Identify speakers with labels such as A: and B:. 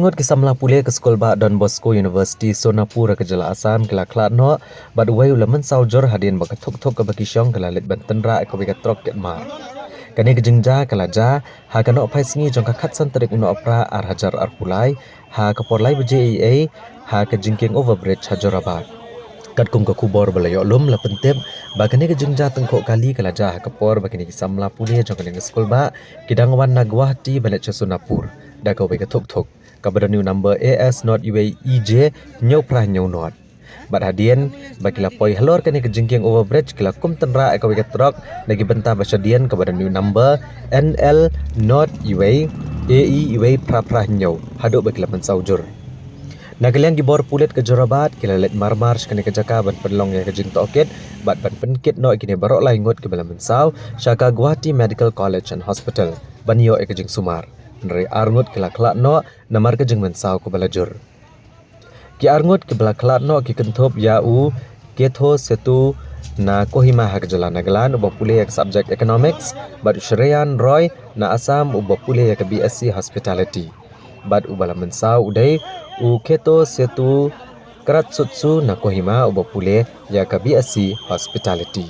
A: arngot kisamla pule ke skol ba Don Bosco University Sonapura ke Jala Assam kela klat no bad way ulaman saujor hadin baka thok ke baki syong kela lit bantenra ko bika trok ket mar kani ke jingja kela ja ha kano pai singi jong ka khatsan tarik no apra ar hajar ar pulai ha ke porlai BJEA ha ke jingking overbridge hajorabat kat kum ka kubor balayo lum la pentep ba kani ke jingja tengko kali kela ja ha ke por ba kani kisamla pule jong kani ke skol ba kidangwan na Guwahati banet Sonapur da ko bika thok kepada new number AS not UAEJ nyau prah nyau not bad hadian bagi lapoi halor kani kejingking overbridge kila kum tenra eko wiket trok lagi bentah basyadian kepada new number NL not UA AE UA prah nyau haduk bagi lapan saujur Nagaliang gibor pulit ke Jorabat kila let marmar kani ke jaka ban penlong ya kejing toket bat ban penkit no kini barok laingot ke balaman sau syaka Guwahati Medical College and Hospital banyo e kejing sumar Nari arngut kila kelak no namar ke jeng mensau ke balajur. Ki arngut ke bala kelak no ki kentop yau ketho setu na Kohima hak jalan nagalan uba pule ya ke subject economics bat Shreyan Roy na Assam uba pule ya ke BSc hospitality. Bat ubala mensau udai u ketho setu kerat sutsu na Kohima uba pule ya ke BSc hospitality.